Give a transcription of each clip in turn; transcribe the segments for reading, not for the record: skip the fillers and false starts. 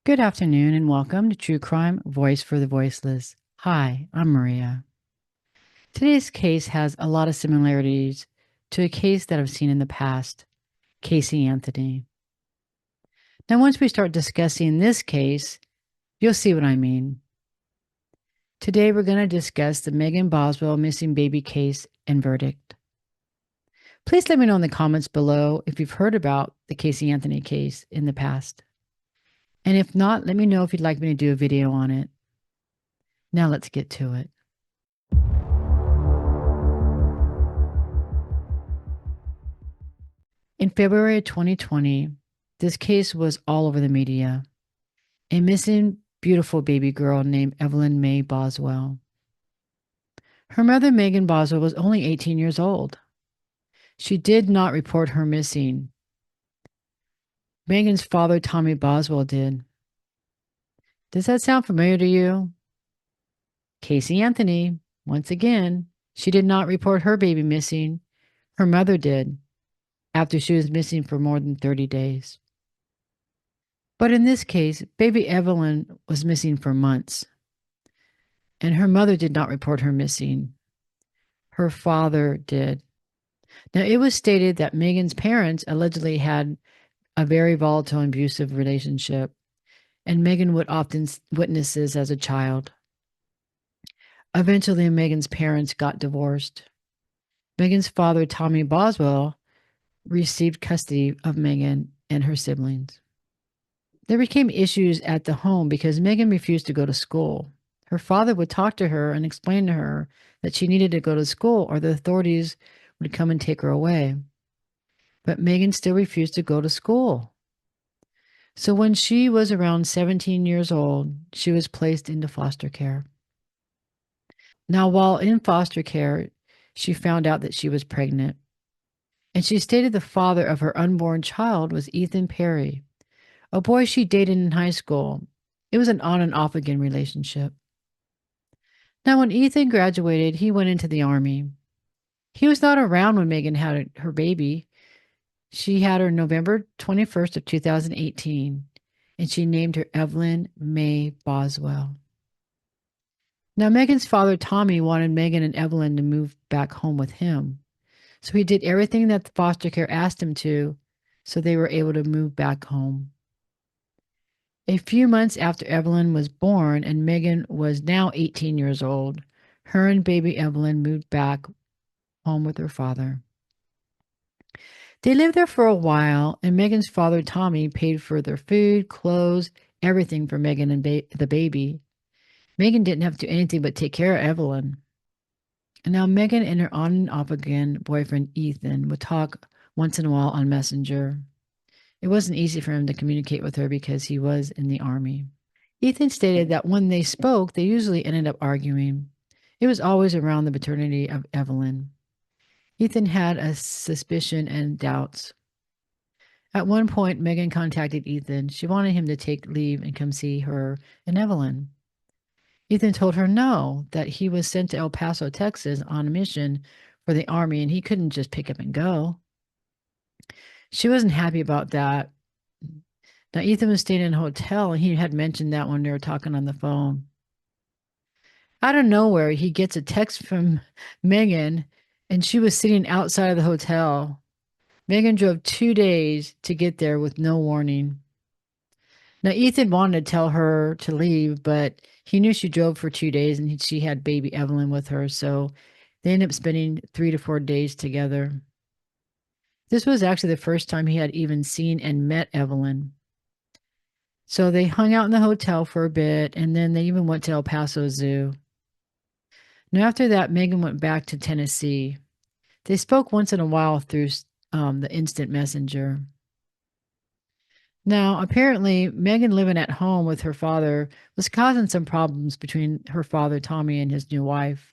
Good afternoon and welcome to True Crime Voice for the Voiceless. Hi, I'm Maria. Today's case has a lot of similarities to a case that I've seen in the past, Casey Anthony. Now, once we start discussing this case, you'll see what I mean. Today, we're going to discuss the Megan Boswell missing baby case and verdict. Please let me know in the comments below if you've heard about the Casey Anthony case in the past. And if not, let me know if you'd like me to do a video on it. Now let's get to it. In February of 2020, this case was all over the media. A missing, beautiful baby girl named Evelyn Mae Boswell. Her mother, Megan Boswell, was only 18 years old. She did not report her missing. Megan's father, Tommy Boswell, did. Does that sound familiar to you? Casey Anthony, once again, she did not report her baby missing. Her mother did, after she was missing for more than 30 days. But in this case, baby Evelyn was missing for months, and her mother did not report her missing. Her father did. Now, it was stated that Megan's parents allegedly had a very volatile and abusive relationship, and Megan would often witness this as a child. Eventually, Megan's parents got divorced. Megan's father, Tommy Boswell, received custody of Megan and her siblings. There became issues at the home because Megan refused to go to school. Her father would talk to her and explain to her that she needed to go to school or the authorities would come and take her away. But Megan still refused to go to school. So when she was around 17 years old, she was placed into foster care. Now, while in foster care, she found out that she was pregnant. And she stated the father of her unborn child was Ethan Perry, a boy she dated in high school. It was an on and off again relationship. Now, when Ethan graduated, he went into the Army. He was not around when Megan had her baby. She had her November 21st of 2018, and she named her Evelyn Mae Boswell. Now, Megan's father, Tommy, wanted Megan and Evelyn to move back home with him. So he did everything that the foster care asked him to, so they were able to move back home. A few months after Evelyn was born and Megan was now 18 years old, her and baby Evelyn moved back home with her father. They lived there for a while, and Megan's father, Tommy, paid for their food, clothes, everything for Megan and the baby. Megan didn't have to do anything but take care of Evelyn. And now Megan and her on and off again boyfriend, Ethan, would talk once in a while on Messenger. It wasn't easy for him to communicate with her because he was in the Army. Ethan stated that when they spoke, they usually ended up arguing. It was always around the paternity of Evelyn. Ethan had a suspicion and doubts. At one point, Megan contacted Ethan. She wanted him to take leave and come see her and Evelyn. Ethan told her no, that he was sent to El Paso, Texas on a mission for the Army and he couldn't just pick up and go. She wasn't happy about that. Now, Ethan was staying in a hotel and he had mentioned that when they were talking on the phone. Out of nowhere, he gets a text from Megan and she was sitting outside of the hotel. Megan drove 2 days to get there with no warning. Now, Ethan wanted to tell her to leave, but he knew she drove for 2 days and she had baby Evelyn with her. So they ended up spending 3 to 4 days together. This was actually the first time he had even seen and met Evelyn. So they hung out in the hotel for a bit, and then they even went to El Paso Zoo. Now, after that, Megan went back to Tennessee. They spoke once in a while through the instant messenger. Now, apparently, Megan living at home with her father was causing some problems between her father, Tommy, and his new wife.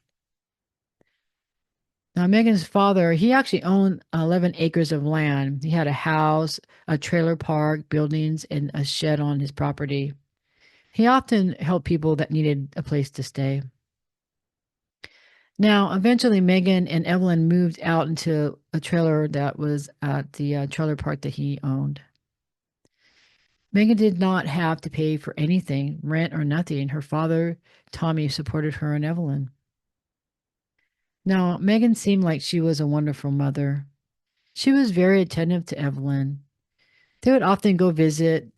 Now, Megan's father, he actually owned 11 acres of land. He had a house, a trailer park, buildings, and a shed on his property. He often helped people that needed a place to stay. Now, eventually, Megan and Evelyn moved out into a trailer that was at the trailer park that he owned. Megan did not have to pay for anything, rent or nothing. Her father, Tommy, supported her and Evelyn. Now, Megan seemed like she was a wonderful mother. She was very attentive to Evelyn. They would often go visit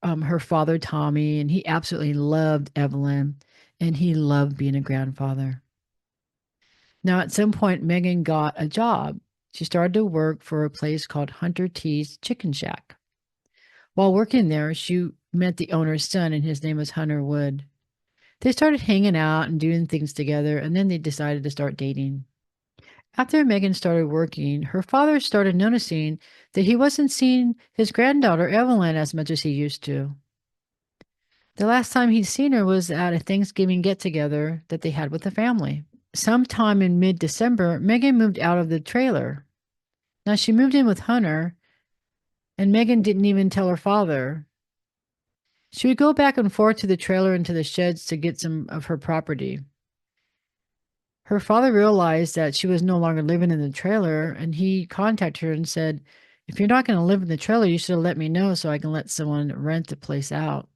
her father, Tommy, and he absolutely loved Evelyn, and he loved being a grandfather. Now, at some point, Megan got a job. She started to work for a place called Hunter T's Chicken Shack. While working there, she met the owner's son, and his name was Hunter Wood. They started hanging out and doing things together, and then they decided to start dating. After Megan started working, her father started noticing that he wasn't seeing his granddaughter Evelyn as much as he used to. The last time he'd seen her was at a Thanksgiving get together that they had with the family. Sometime in mid December, Megan moved out of the trailer. Now she moved in with Hunter, and Megan didn't even tell her father. She would go back and forth to the trailer and to the sheds to get some of her property. Her father realized that she was no longer living in the trailer, and he contacted her and said, "If you're not going to live in the trailer, you should have let me know so I can let someone rent the place out."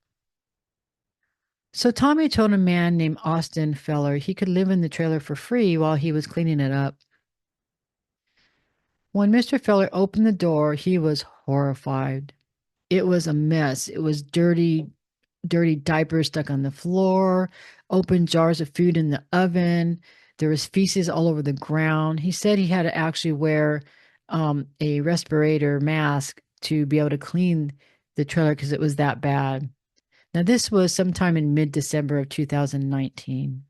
So Tommy told a man named Austin Feller he could live in the trailer for free while he was cleaning it up. When Mr. Feller opened the door, he was horrified. It was a mess. It was dirty diapers stuck on the floor, open jars of food in the oven. There was feces all over the ground. He said he had to actually wear a respirator mask to be able to clean the trailer because it was that bad. Now, this was sometime in mid December of 2019.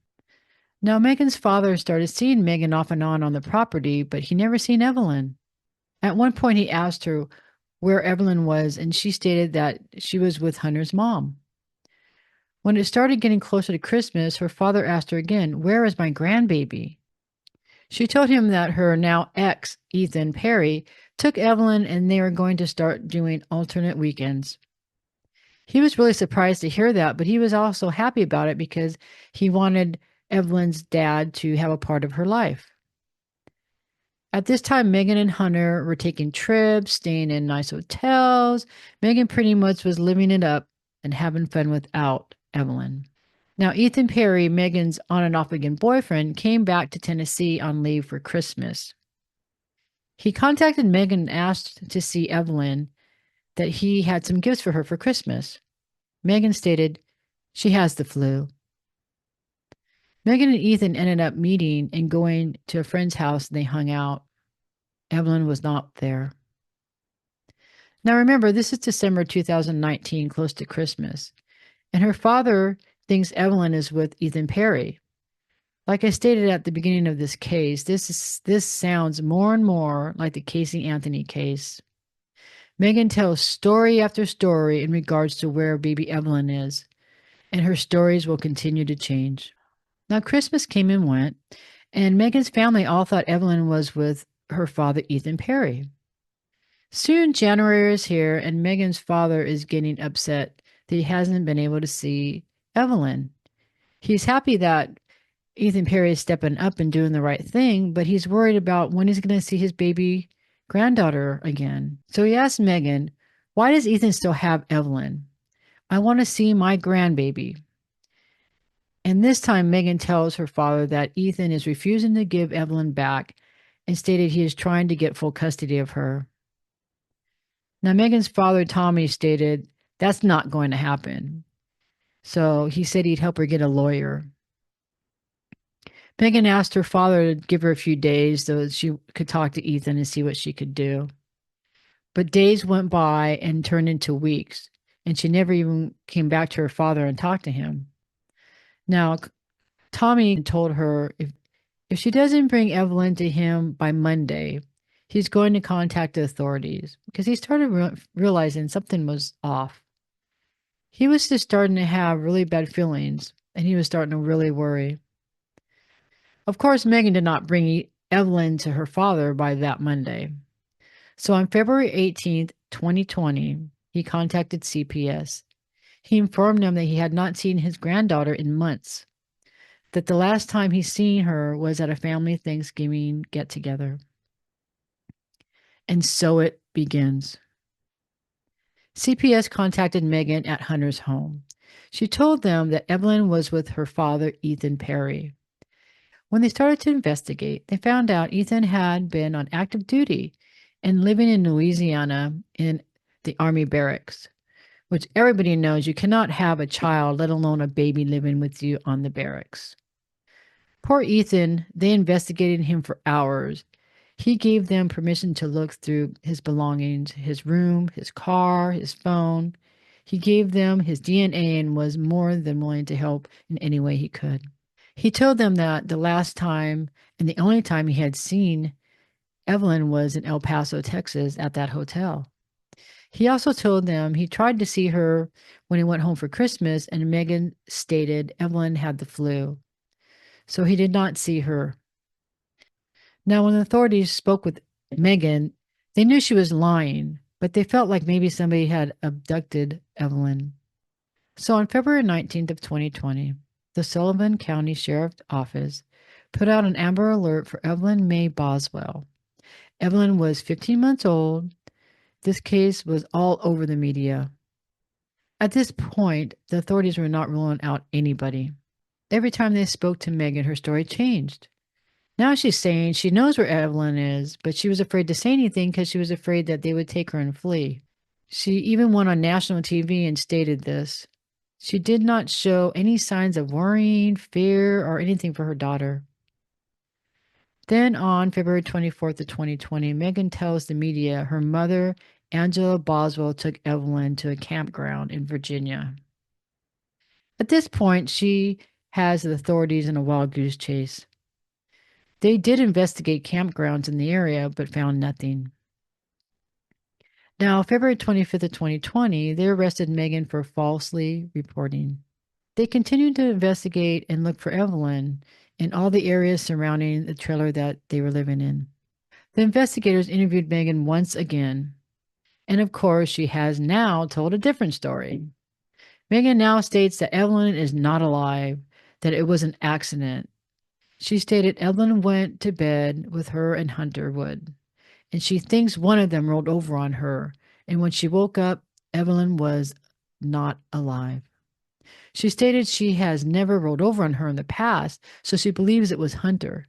Now, Megan's father started seeing Megan off and on the property, but he never seen Evelyn. At one point, he asked her where Evelyn was, and she stated that she was with Hunter's mom. When it started getting closer to Christmas, her father asked her again, "Where is my grandbaby?" She told him that her now ex, Ethan Perry, took Evelyn and they were going to start doing alternate weekends. He was really surprised to hear that, but he was also happy about it because he wanted Evelyn's dad to have a part of her life. At this time, Megan and Hunter were taking trips, staying in nice hotels. Megan pretty much was living it up and having fun without Evelyn. Now, Ethan Perry, Megan's on and off again boyfriend, came back to Tennessee on leave for Christmas. He contacted Megan and asked to see Evelyn, that he had some gifts for her for Christmas. Megan stated, "She has the flu." Megan and Ethan ended up meeting and going to a friend's house and they hung out. Evelyn was not there. Now remember, this is December 2019, close to Christmas, and her father thinks Evelyn is with Ethan Perry. Like I stated at the beginning of this case, this sounds more and more like the Casey Anthony case. Megan tells story after story in regards to where baby Evelyn is, and her stories will continue to change. Now, Christmas came and went, and Megan's family all thought Evelyn was with her father, Ethan Perry. Soon, January is here, and Megan's father is getting upset that he hasn't been able to see Evelyn. He's happy that Ethan Perry is stepping up and doing the right thing, but he's worried about when he's going to see his baby granddaughter again. So he asked Megan, "Why does Ethan still have Evelyn? I want to see my grandbaby." And this time, Megan tells her father that Ethan is refusing to give Evelyn back and stated he is trying to get full custody of her. Now, Megan's father, Tommy, stated that's not going to happen. So he said he'd help her get a lawyer. Megan asked her father to give her a few days so that she could talk to Ethan and see what she could do. But days went by and turned into weeks, and she never even came back to her father and talked to him. Now, Tommy told her if she doesn't bring Evelyn to him by Monday, he's going to contact the authorities because he started realizing something was off. He was just starting to have really bad feelings, and he was starting to really worry. Of course, Megan did not bring Evelyn to her father by that Monday. So on February 18th, 2020, he contacted CPS. He informed them that he had not seen his granddaughter in months, that the last time he seen her was at a family Thanksgiving get-together. And so it begins. CPS contacted Megan at Hunter's home. She told them that Evelyn was with her father, Ethan Perry. When they started to investigate, they found out Ethan had been on active duty and living in Louisiana in the Army barracks, which everybody knows you cannot have a child, let alone a baby, living with you on the barracks. Poor Ethan, they investigated him for hours. He gave them permission to look through his belongings, his room, his car, his phone. He gave them his DNA and was more than willing to help in any way he could. He told them that the last time and the only time he had seen Evelyn was in El Paso, Texas, at that hotel. He also told them he tried to see her when he went home for Christmas, and Megan stated Evelyn had the flu, so he did not see her. Now, when the authorities spoke with Megan, they knew she was lying, but they felt like maybe somebody had abducted Evelyn. So on February 19th of 2020, the Sullivan County Sheriff's Office put out an Amber Alert for Evelyn Mae Boswell. Evelyn was 15 months old. This case was all over the media. At this point, the authorities were not ruling out anybody. Every time they spoke to Megan, her story changed. Now she's saying she knows where Evelyn is, but she was afraid to say anything because she was afraid that they would take her and flee. She even went on national TV and stated this. She did not show any signs of worrying, fear, or anything for her daughter. Then on February 24th of 2020, Megan tells the media her mother, Angela Boswell, took Evelyn to a campground in Virginia. At this point, she has the authorities in a wild goose chase. They did investigate campgrounds in the area, but found nothing. Now, February 25th of 2020, they arrested Megan for falsely reporting. They continued to investigate and look for Evelyn in all the areas surrounding the trailer that they were living in. The investigators interviewed Megan once again, and of course, she has now told a different story. Megan now states that Evelyn is not alive, that it was an accident. She stated Evelyn went to bed with her and Hunter Wood, and she thinks one of them rolled over on her, and when she woke up, Evelyn was not alive. She stated she has never rolled over on her in the past, so she believes it was Hunter.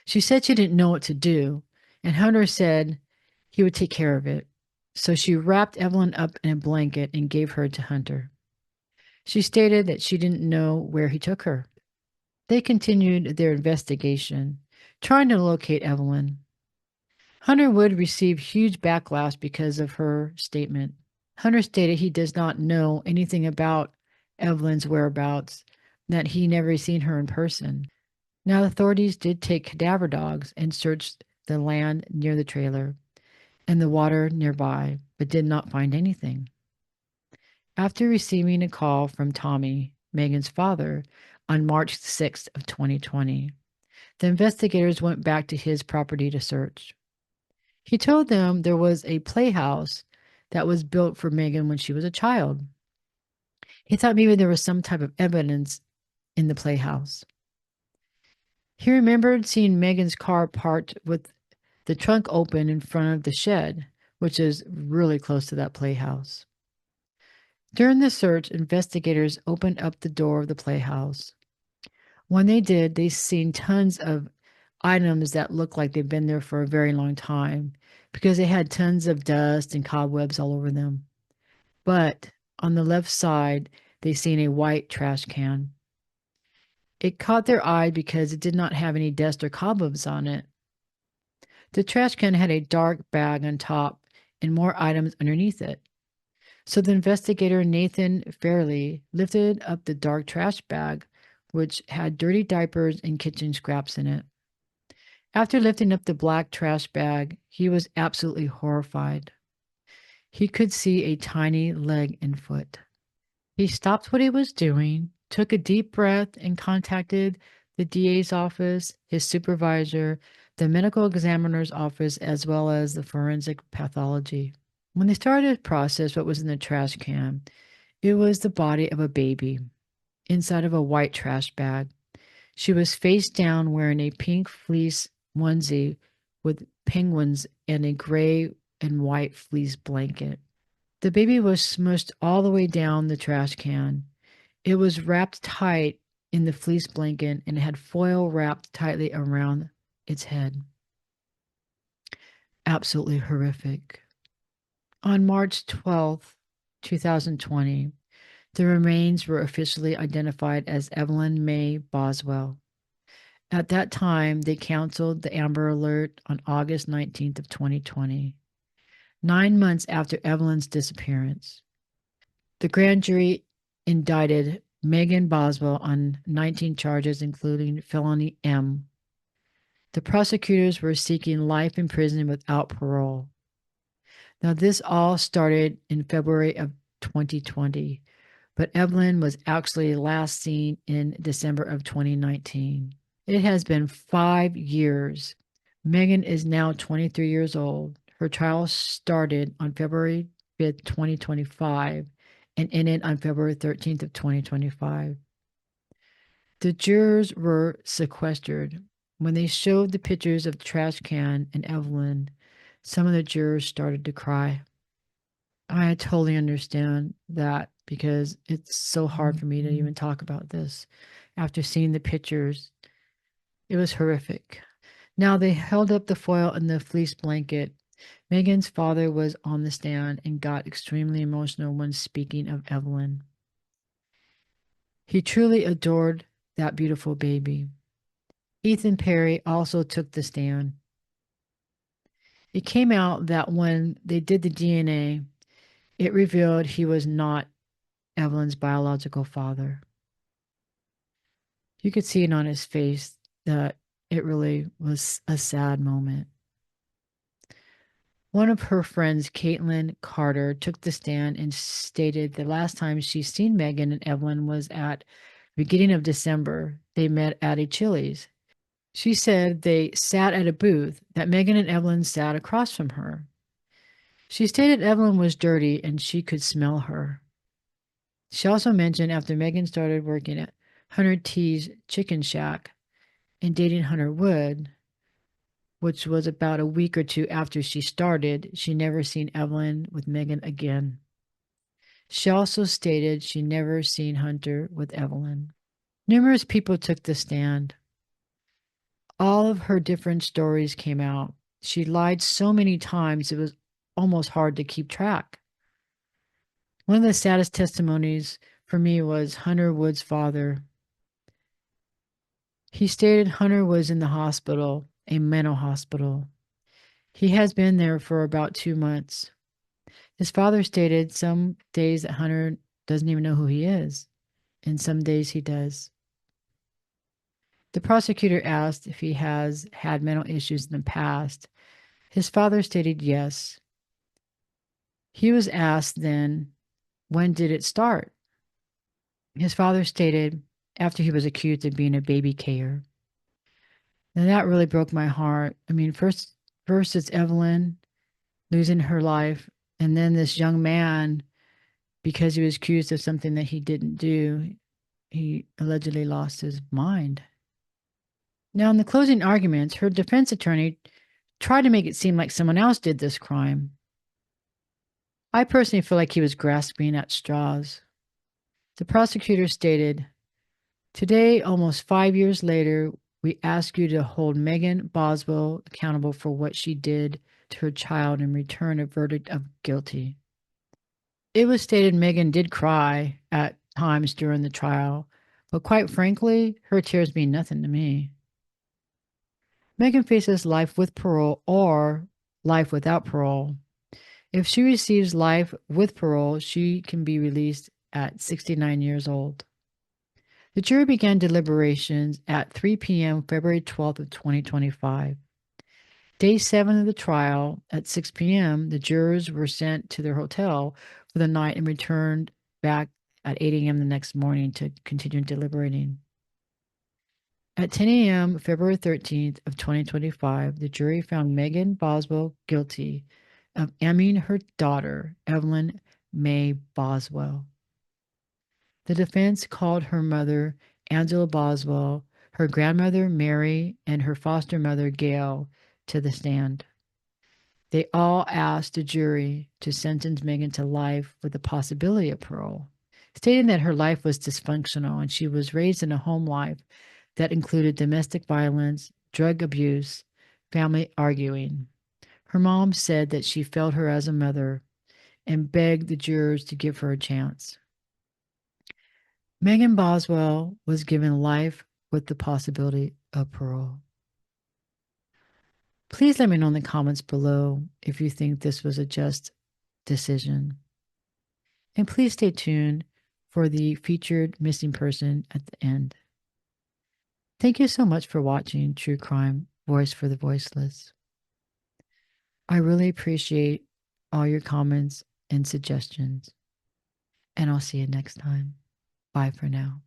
She said she didn't know what to do, and Hunter said he would take care of it. So she wrapped Evelyn up in a blanket and gave her to Hunter. She stated that she didn't know where he took her. They continued their investigation, trying to locate Evelyn. Hunter Wood received huge backlash because of her statement. Hunter stated he does not know anything about Evelyn's whereabouts, that he never seen her in person. Now, the authorities did take cadaver dogs and searched the land near the trailer and the water nearby, but did not find anything. After receiving a call from Tommy, Megan's father, on March 6th of 2020, the investigators went back to his property to search. He told them there was a playhouse that was built for Megan when she was a child. He thought maybe there was some type of evidence in the playhouse. He remembered seeing Megan's car parked with the trunk open in front of the shed, which is really close to that playhouse. During the search, investigators opened up the door of the playhouse. When they did, they seen tons of items that looked like they've been there for a very long time because they had tons of dust and cobwebs all over them. But on the left side, they seen a white trash can. It caught their eye because it did not have any dust or cobwebs on it. The trash can had a dark bag on top and more items underneath it. So the investigator, Nathan Fairley, lifted up the dark trash bag, which had dirty diapers and kitchen scraps in it. After lifting up the black trash bag, he was absolutely horrified. He could see a tiny leg and foot. He stopped what he was doing, took a deep breath, and contacted the DA's office, his supervisor, the medical examiner's office, as well as the forensic pathology. When they started to process what was in the trash can, it was the body of a baby inside of a white trash bag. She was face down wearing a pink fleece onesie with penguins and a gray and white fleece blanket. The baby was smushed all the way down the trash can. It was wrapped tight in the fleece blanket and had foil wrapped tightly around its head. Absolutely horrific. On March 12th, 2020, the remains were officially identified as Evelyn Mae Boswell. At that time, they canceled the Amber Alert on August 19th of 2020, 9 months after Evelyn's disappearance. The grand jury indicted Megan Boswell on 19 charges, including felony M. The prosecutors were seeking life in prison without parole. Now, this all started in February of 2020, but Evelyn was actually last seen in December of 2019. It has been 5 years. Megan is now 23 years old. Her trial started on February 5th, 2025, and ended on February 13th of 2025. The jurors were sequestered. When they showed the pictures of the trash can and Evelyn, some of the jurors started to cry. I totally understand that because it's so hard for me to even talk about this. After seeing the pictures, it was horrific. Now they held up the foil and the fleece blanket. Megan's father was on the stand and got extremely emotional when speaking of Evelyn. He truly adored that beautiful baby. Ethan Perry also took the stand. It came out that when they did the DNA, it revealed he was not Evelyn's biological father. You could see it on his face that it really was a sad moment. One of her friends, Caitlin Carter, took the stand and stated the last time she's seen Megan and Evelyn was at the beginning of December. They met at a Chili's. She said they sat at a booth, that Megan and Evelyn sat across from her. She stated Evelyn was dirty and she could smell her. She also mentioned after Megan started working at Hunter T's Chicken Shack and dating Hunter Wood, which was about a week or two after she started, she never seen Evelyn with Megan again. She also stated she never seen Hunter with Evelyn. Numerous people took the stand. All of her different stories came out. She lied so many times it was almost hard to keep track. One of the saddest testimonies for me was Hunter Wood's father. He stated Hunter was in the hospital, a mental hospital. He has been there for about 2 months. His father stated some days that Hunter doesn't even know who he is, and some days he does. The prosecutor asked if he has had mental issues in the past. His father stated yes. He was asked then, when did it start? His father stated after he was accused of being a baby carrier. And that really broke my heart. I mean, first it's Evelyn losing her life, and then this young man, because he was accused of something that he didn't do, he allegedly lost his mind. Now, in the closing arguments, her defense attorney tried to make it seem like someone else did this crime. I personally feel like he was grasping at straws. The prosecutor stated, "Today, almost 5 years later, we ask you to hold Megan Boswell accountable for what she did to her child and return a verdict of guilty." It was stated Megan did cry at times during the trial, but quite frankly, her tears mean nothing to me. Megan faces life with parole or life without parole. If she receives life with parole, she can be released at 69 years old. The jury began deliberations at 3 p.m. February 12th of 2025. Day 7 of the trial at 6 p.m., the jurors were sent to their hotel for the night and returned back at 8 a.m. the next morning to continue deliberating. At 10 a.m. February 13th of 2025, the jury found Megan Boswell guilty of amming her daughter, Evelyn Mae Boswell. The defense called her mother, Angela Boswell, her grandmother, Mary, and her foster mother, Gail, to the stand. They all asked the jury to sentence Megan to life with the possibility of parole, stating that her life was dysfunctional and she was raised in a home life that included domestic violence, drug abuse, family arguing. Her mom said that she failed her as a mother and begged the jurors to give her a chance. Megan Boswell was given life with the possibility of parole. Please let me know in the comments below if you think this was a just decision. And please stay tuned for the featured missing person at the end. Thank you so much for watching True Crime Voice for the Voiceless. I really appreciate all your comments and suggestions. And I'll see you next time. Bye for now.